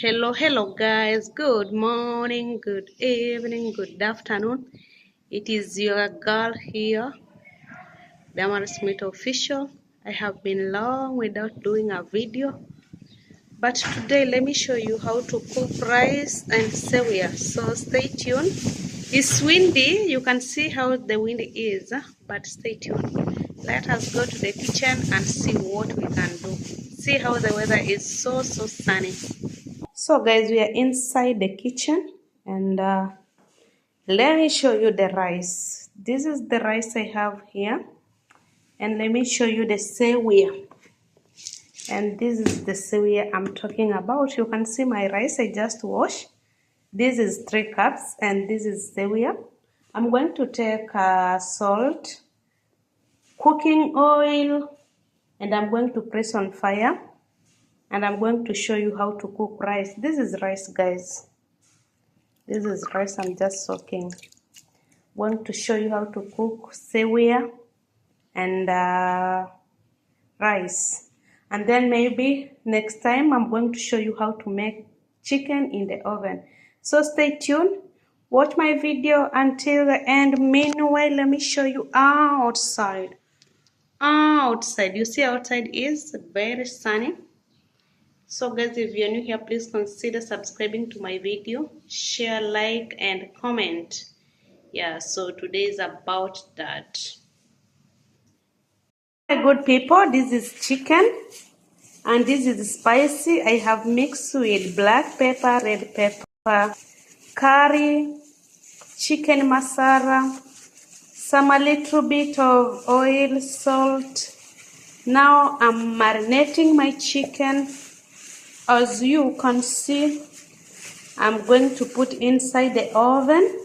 Hello guys, good morning, good evening, good afternoon. It is your girl here, Damar Smith Official. I have been long without doing a video, but today let me show you how to cook rice and sewiya. So stay tuned. It's windy, you can see how the wind is, but stay tuned. Let us go to the kitchen and see what we can do. See how the weather is so sunny. So guys, we are inside the kitchen and let me show you the rice. This is the rice I have here, and let me show you the sewiya. And this is the sewiya I'm talking about. You can see my rice I just washed. This is 3 cups and this is sewiya. I'm going to take salt, cooking oil, and I'm going to press on fire, and I'm going to show you how to cook rice. This is rice, guys. This is rice I'm just soaking. I'm going to show you how to cook sewiya and rice. And then maybe next time I'm going to show you how to make chicken in the oven. So stay tuned. Watch my video until the end. Meanwhile, let me show you outside. Outside. You see outside is very sunny. So guys, if you're new here, please consider subscribing to my video, share, like, and comment. Yeah, so today is about that. My good people, this is chicken and this is spicy. I have mixed with black pepper, red pepper, curry, chicken masala, a little bit of oil, salt. Now I'm marinating my chicken. As you can see, I'm going to put inside the oven.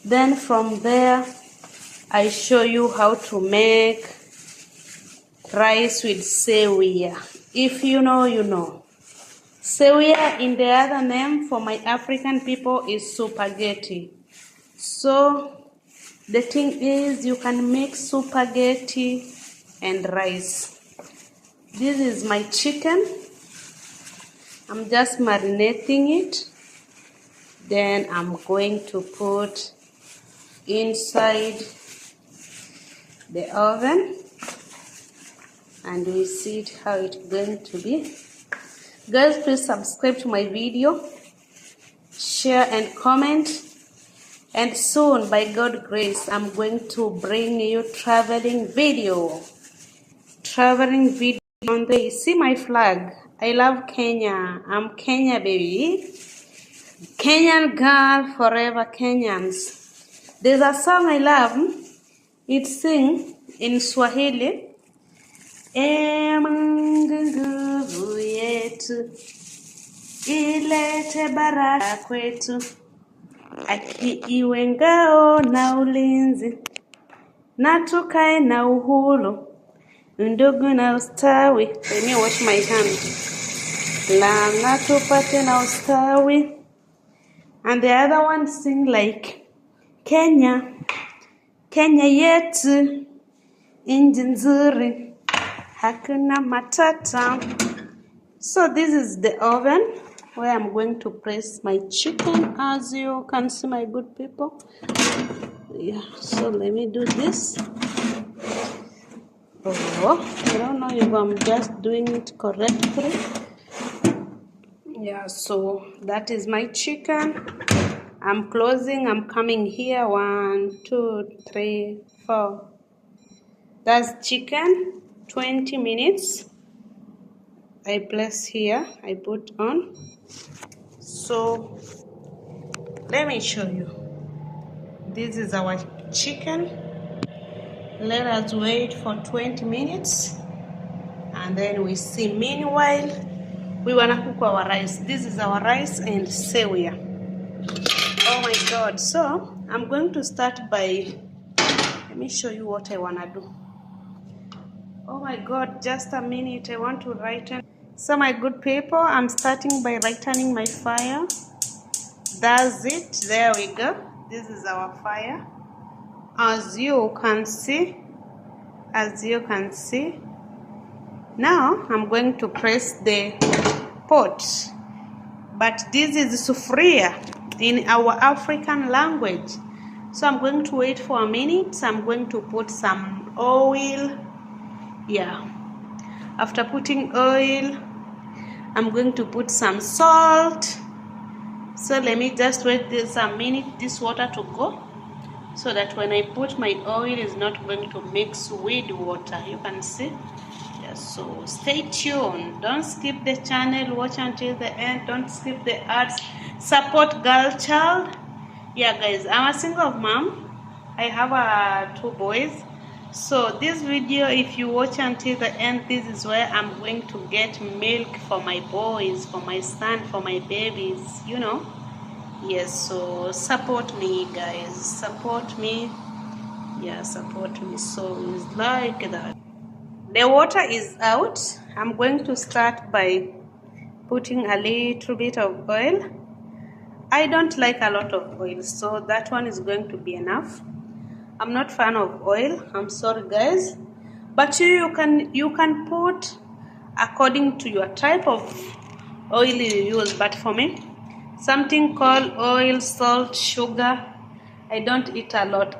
Then from there, I show you how to make rice with sewiya. If you know, you know. Sewiya in the other name for my African people is spaghetti. So the thing is, you can make spaghetti and rice. This is my chicken. I'm just marinating it. Then I'm going to put inside the oven and we see how it's going to be. Guys, please subscribe to my video, share and comment, and soon by God's grace I'm going to bring you traveling video on the see my flag. I love Kenya. I'm Kenya, baby. Kenyan girl, forever Kenyans. There's a song I love. It sings in Swahili. Mungu yetu ilete baraka kwetu, iwe ngao na ulinzi, na tukae na uhuru, ndugu na ustawi. Let me wash my hand. La na tupate na ustawi. And the other one sing like Kenya, Kenya yetu, inji nzuri, hakuna matata. So this is the oven where I'm going to press my chicken, as you can see, my good people. Yeah, so let me do this. Oh, I don't know if I'm just doing it correctly. Yeah, so that is my chicken. I'm closing, I'm coming here. 1, 2, 3, 4. That's chicken. 20 minutes. I place here, I put on. So let me show you. This is our chicken. Let us wait for 20 minutes and then we see. Meanwhile, we wanna cook our rice. This is our rice and sewiya. Oh my God. So I'm going to start by, let me show you what I wanna do. Oh my God, just a minute, I want to lighten. So my good people, I'm starting by lightening my fire. That's it, there we go. This is our fire. As you can see. Now I'm going to press the pot. but this is sewiya in our African language. So I'm going to wait for a minute. I'm going to put some oil. Yeah, after putting oil, I'm going to put some salt. So let me just wait this a minute, this water to go, so that when I put my oil, is not going to mix with water. You can see. Yes, so stay tuned. Don't skip the channel. Watch until the end. Don't skip the ads. Support girl child. Yeah, guys, I'm a single mom. I have 2 boys. So this video, if you watch until the end, this is where I'm going to get milk for my boys, for my son, for my babies, you know. Yes, so support me, guys. Support me. Yeah, support me. So it's like that. The water is out. I'm going to start by putting a little bit of oil. I don't like a lot of oil, so that one is going to be enough. I'm not fan of oil. I'm sorry, guys, but you can put according to your type of oil you use. But for me, something called oil, salt, sugar, I don't eat a lot.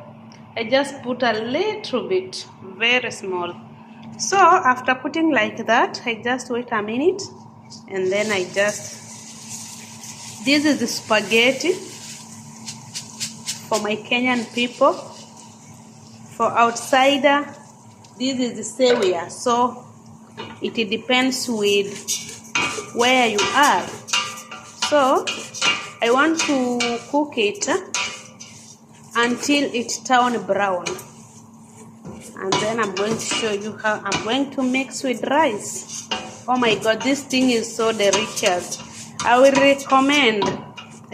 I just put a little bit, very small. So after putting like that, I just wait a minute, and then this is the spaghetti for my Kenyan people. For outsider, this is the sewiya. So it depends with where you are. So I want to cook it until it turns brown, and then I'm going to show you how I'm going to mix with rice. Oh my god, this thing is so delicious. I will recommend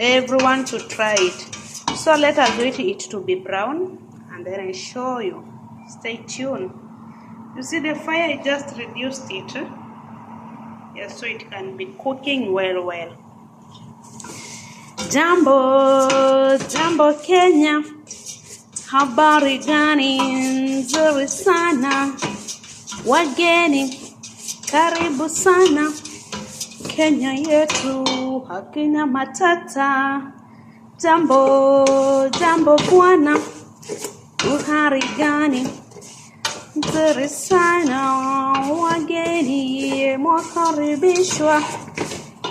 everyone to try it. So let us wait it to be brown, and then I show you. Stay tuned. You see the fire, I just reduced it. Yes, so it can be cooking well. Jambo Kenya, habari gani? Nzuri sana, wageni karibu sana. Kenya yetu hakina matata. Jambo bwana, uhari gani? Nzuri sana, wageni mwakaribishwa.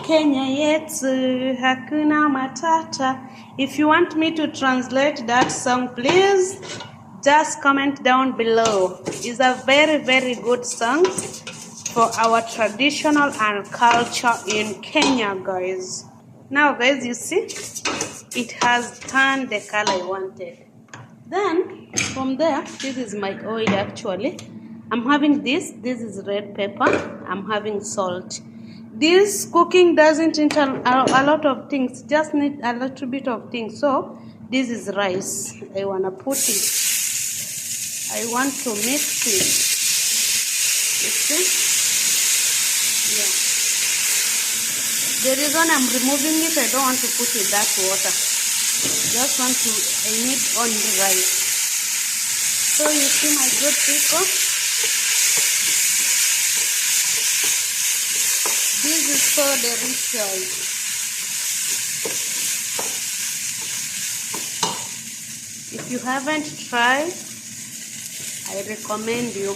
Kenya yetu hakuna matata. If you want me to translate that song, please just comment down below. It's a very good song for our traditional and culture in Kenya, guys. Now, guys, you see it has turned the color I wanted. Then from there, this is my oil. Actually, I'm having this is red pepper. I'm having salt. This cooking doesn't entail a lot of things, just need a little bit of things. So this is rice. I want to put it. I want to mix it. You see? Yeah. The reason I'm removing it, I don't want to put it that water. I need only rice. So you see, my good people, this is so delicious. If you haven't tried, I recommend you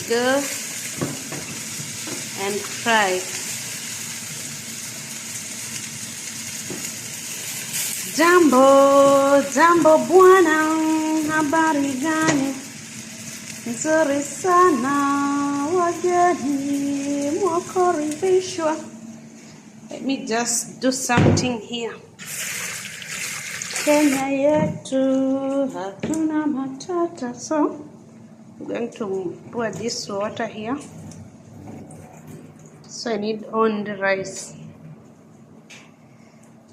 go and try. Jambo bwana, habari gani? Nzuri sana, wageni mwakaribishwa. Let me just do something here. Kenya yetu hakuna matata. So I'm going to pour this water here. So I need on the rice,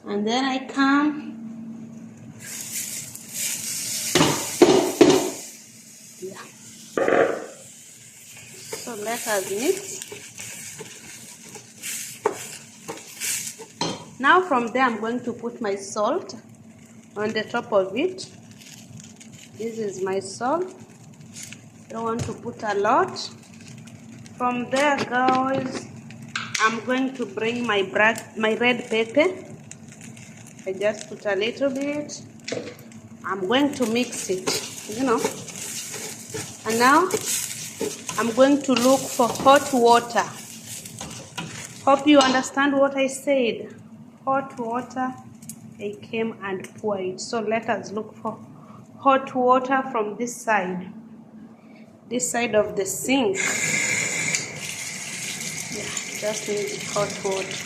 and then I come. So let us mix. Now from there, I'm going to put my salt on the top of it. This is my salt. I don't want to put a lot. From there, guys, I'm going to bring my red pepper. I just put a little bit. I'm going to mix it, And now I'm going to look for hot water. Hope you understand what I said. Hot water. I came and poured it. So let us look for hot water from this side of the sink. Yeah, just need hot water.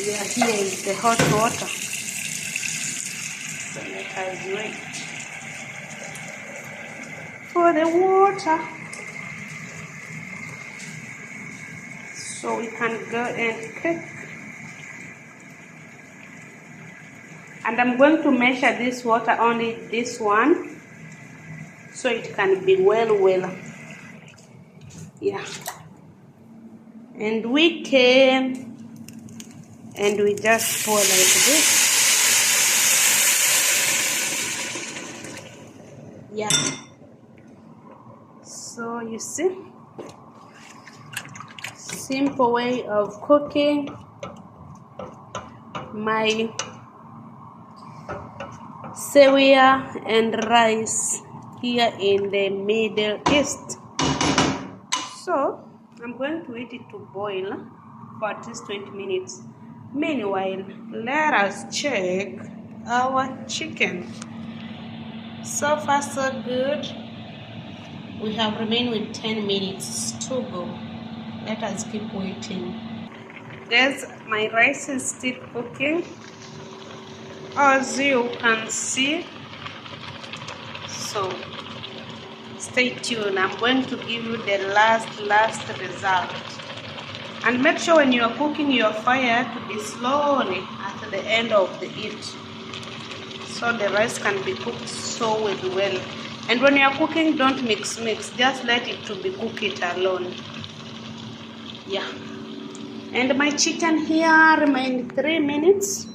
Yeah, here is the hot water. So let us wait for the water, so we can go and cook. And I'm going to measure this water, only this one, so it can be well. Yeah. And we came and we just pour like this. Yeah. So you see, simple way of cooking my sewiya and rice here in the Middle East. So I'm going to wait it to boil for at least 20 minutes. Meanwhile, let us check our chicken. So far so good. We have remained with 10 minutes to go. Let us keep waiting. Guys, my rice is still cooking, as you can see. So stay tuned. I'm going to give you the last result. And make sure when you are cooking your fire to be slowly at the end of the heat, so the rice can be cooked so well. And when you are cooking, don't mix. Just let it to be cooked alone. Yeah. And my chicken here remained 3 minutes.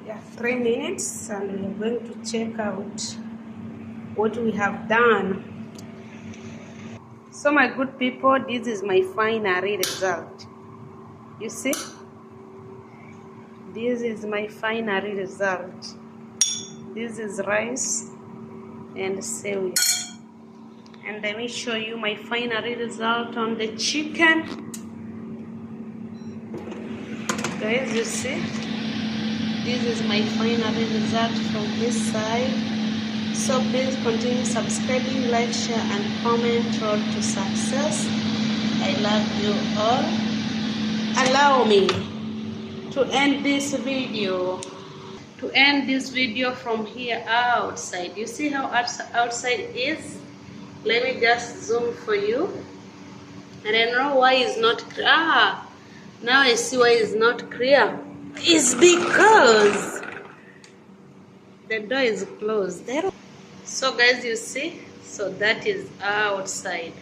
Yeah, 3 minutes, and we are going to check out what we have done. So my good people, this is my final result. You see, this is my final result. This is rice and sewiya. And let me show you my final result on the chicken. Guys, you see, this is my final result from this side. So please continue subscribing, like, share and comment. Road to success. I love you all. Allow me to end this video. From here outside. You see how outside is? Let me just zoom for you. And I don't know why it's not clear. Now I see why it's not clear. It's because the door is closed. So guys, you see, so that is outside.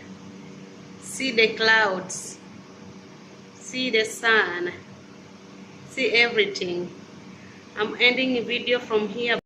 See the clouds, see the sun, see everything. I'm ending the video from here.